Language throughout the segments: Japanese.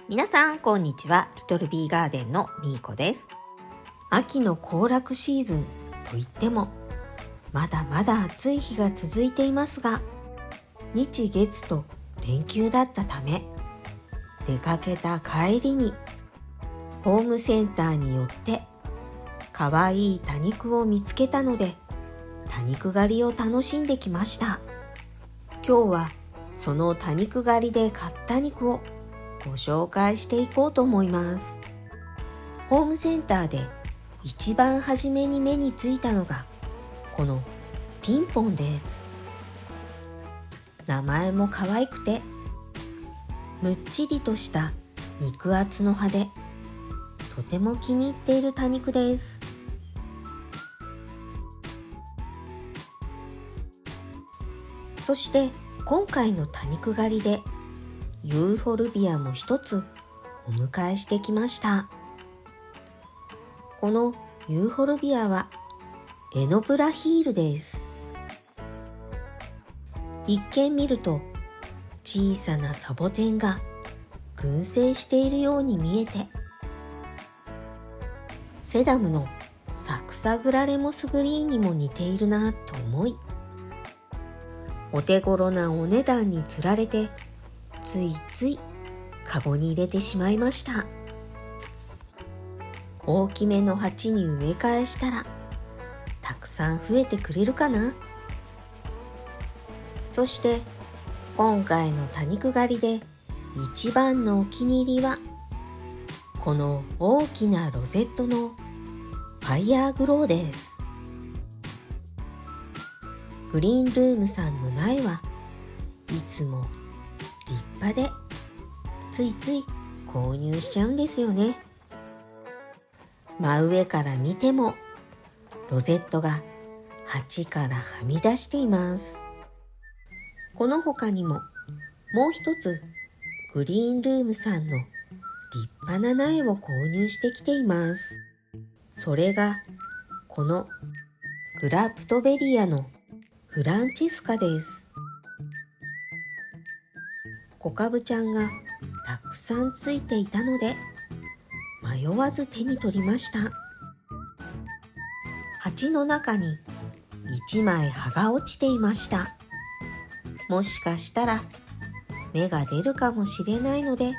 皆さんこんにちは。リトルビーガーデンのみーこです。秋の行楽シーズンといってもまだまだ暑い日が続いていますが、日月と連休だったため出かけた帰りにホームセンターに寄ってかわいい多肉を見つけたので多肉狩りを楽しんできました。今日はその多肉狩りで買った肉をご紹介していこうと思います。ホームセンターで一番初めに目についたのがこのピンポンです。名前も可愛くてむっちりとした肉厚の葉でとても気に入っている多肉です。そして今回の多肉狩りでユーフォルビアも一つお迎えしてきました。このユーフォルビアはエノブラヒールです。一見見ると小さなサボテンが群生しているように見えて、セダムのサクサグラレモスグリーンにも似ているなと思い、お手頃なお値段につられてついついカゴに入れてしまいました。大きめの鉢に植え替えしたらたくさん増えてくれるかな。そして今回の多肉狩りで一番のお気に入りはこの大きなロゼットのファイヤーグローです。グリーンルームさんの苗はいつも立派でついつい購入しちゃうんですよね。真上から見てもロゼットが鉢からはみ出しています。この他にももう一つグリーンルームさんの立派な苗を購入してきています。それがこのグラプトベリアのフランチェスカです。小カブちゃんがたくさんついていたので迷わず手に取りました。鉢の中に1枚葉が落ちていました。もしかしたら芽が出るかもしれないので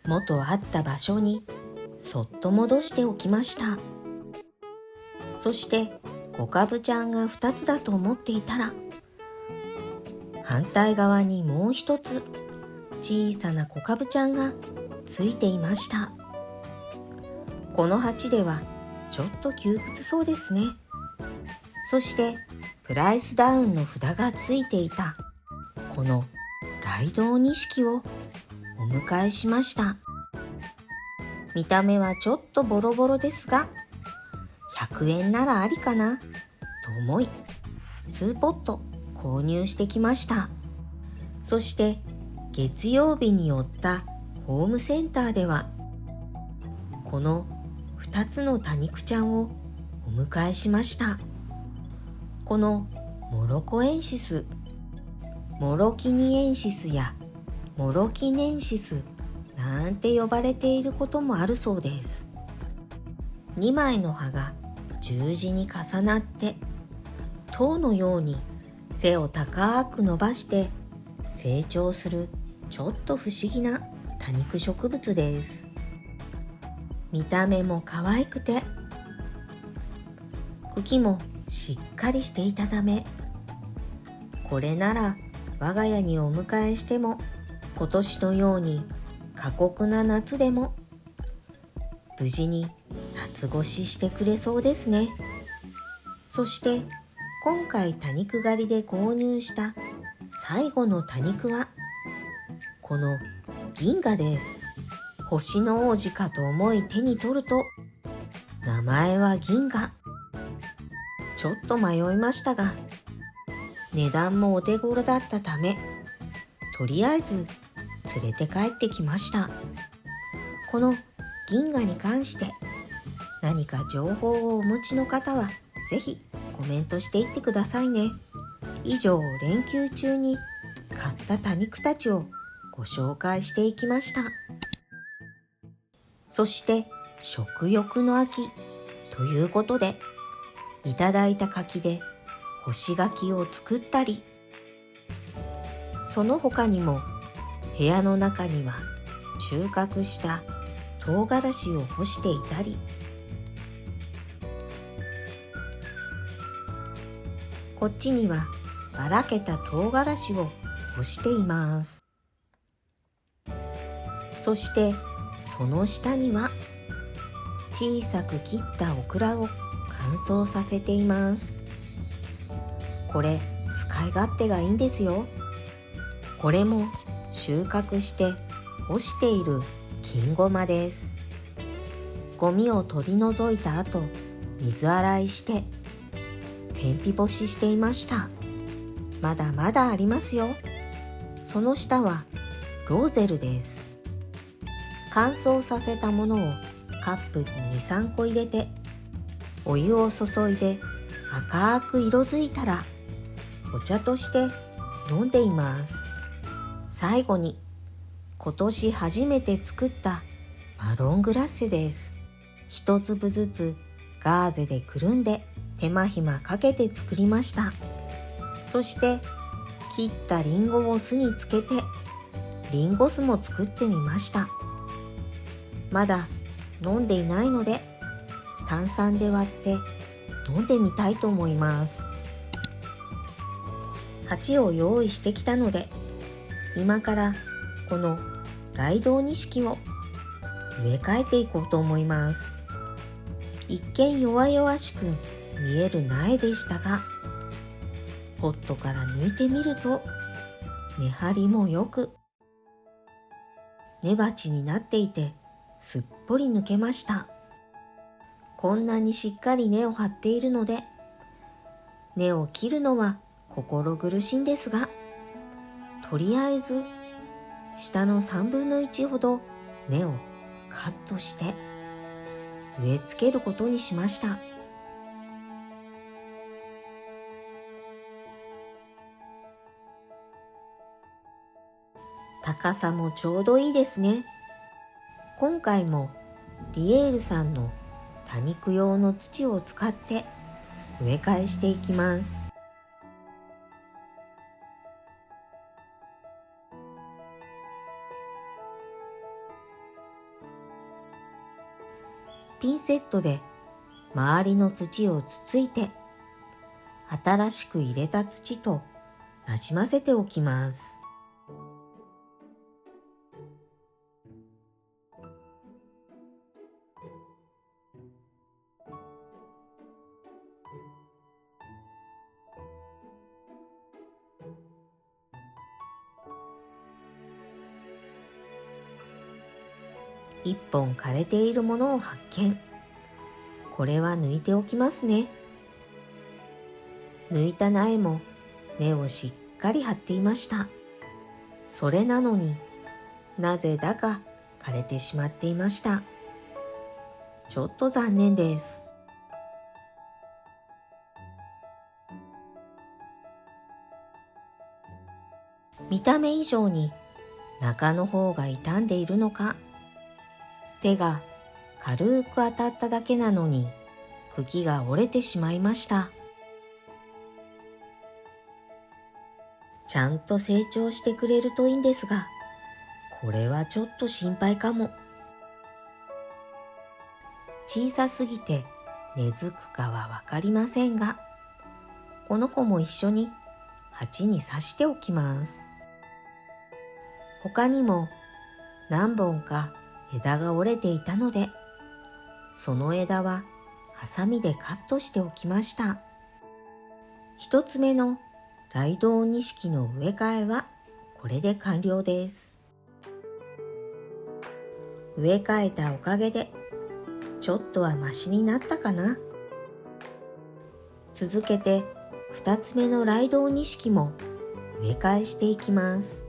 元あった場所にそっと戻しておきました。そして小カブちゃんが2つだと思っていたら反対側にもう一つ小さな小カブちゃんがついていました。この鉢ではちょっと窮屈そうですね。そしてプライスダウンの札がついていたこのライドウニシキをお迎えしました。見た目はちょっとボロボロですが100円ならありかなと思い2ポット購入してきました。そして月曜日に寄ったホームセンターではこの2つの多肉ちゃんをお迎えしました。このモロコエンシス、モロキニエンシスやモロキネンシスなんて呼ばれていることもあるそうです。2枚の葉が十字に重なって塔のように背を高く伸ばして成長するちょっと不思議な多肉植物です。見た目も可愛くて茎もしっかりしていたため、これなら我が家にお迎えしても今年のように過酷な夏でも無事に夏越ししてくれそうですね。そして今回多肉狩りで購入した最後の多肉はこの銀河です。星の王子かと思い手に取ると名前は銀河。ちょっと迷いましたが値段もお手頃だったためとりあえず連れて帰ってきました。この銀河に関して何か情報をお持ちの方はぜひコメントしていってくださいね。以上、連休中に買った多肉たちをご紹介していきました。そして食欲の秋ということで、いただいた柿で干し柿を作ったり、その他にも部屋の中には収穫した唐辛子を干していたり、こっちにはばらけた唐辛子を干しています。そしてその下には小さく切ったオクラを乾燥させています。これ使い勝手がいいんですよ。これも収穫して干している金ごまです。ゴミを取り除いた後、水洗いして天日干ししていました。まだまだありますよ。その下はローゼルです。乾燥させたものをカップに 2,3 個入れて、お湯を注いで赤く色づいたらお茶として飲んでいます。最後に今年初めて作ったマロングラッセです。一粒ずつガーゼでくるんで手間暇かけて作りました。そして切ったリンゴを酢につけてリンゴ酢も作ってみました。まだ飲んでいないので炭酸で割って飲んでみたいと思います。鉢を用意してきたので、今からこのライドウニシキを植え替えていこうと思います。一見弱々しく見える苗でしたが、ポットから抜いてみると根張りもよく、根鉢になっていてすっぽり抜けました。こんなにしっかり根を張っているので、根を切るのは心苦しいんですが、とりあえず下の3分の1ほど根をカットして植え付けることにしました。高さもちょうどいいですね。今回もリエールさんの多肉用の土を使って植え替えしていきます。ピンセットで周りの土をつついて、新しく入れた土となじませておきます。一本枯れているものを発見。これは抜いておきますね。抜いた苗も根をしっかり張っていました。それなのになぜだか枯れてしまっていました。ちょっと残念です。見た目以上に中の方が傷んでいるのか、手が軽く当たっただけなのに茎が折れてしまいました。ちゃんと成長してくれるといいんですが、これはちょっと心配かも。小さすぎて根付くかはわかりませんが、この子も一緒に鉢に挿しておきます。他にも何本か枝が折れていたので、その枝はハサミでカットしておきました。一つ目のライドウニシキの植え替えはこれで完了です。植え替えたおかげでちょっとはマシになったかな。続けて二つ目のライドウニシキも植え替えしていきます。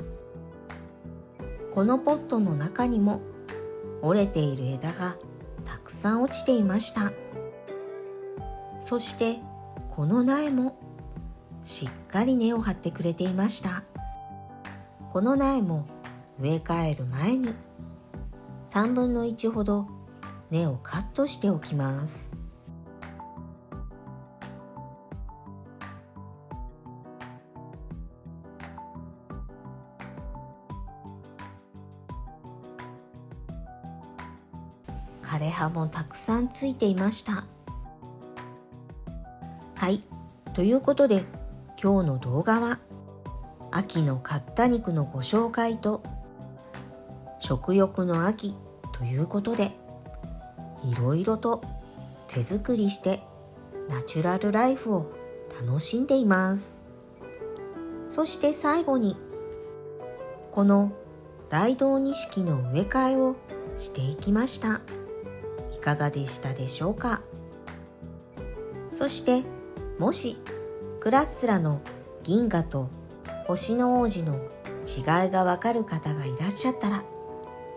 このポットの中にも折れている枝がたくさん落ちていました。そしてこの苗もしっかり根を張ってくれていました。この苗も植え替える前に3分の1ほど根をカットしておきます。枯葉もたくさんついていました。はい、ということで今日の動画は秋の買った肉のご紹介と食欲の秋ということでいろいろと手作りしてナチュラルライフを楽しんでいます。そして最後にこの大道錦の植え替えをしていきました。いかがでしたでしょうか。そしてもしクラッスラの銀河と星の王子の違いがわかる方がいらっしゃったら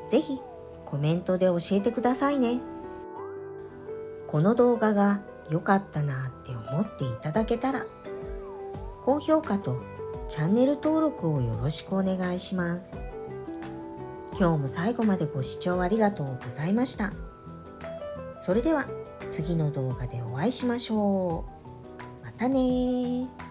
ぜひコメントで教えてくださいね。この動画が良かったなって思っていただけたら高評価とチャンネル登録をよろしくお願いします。今日も最後までご視聴ありがとうございました。それでは次の動画でお会いしましょう。またね。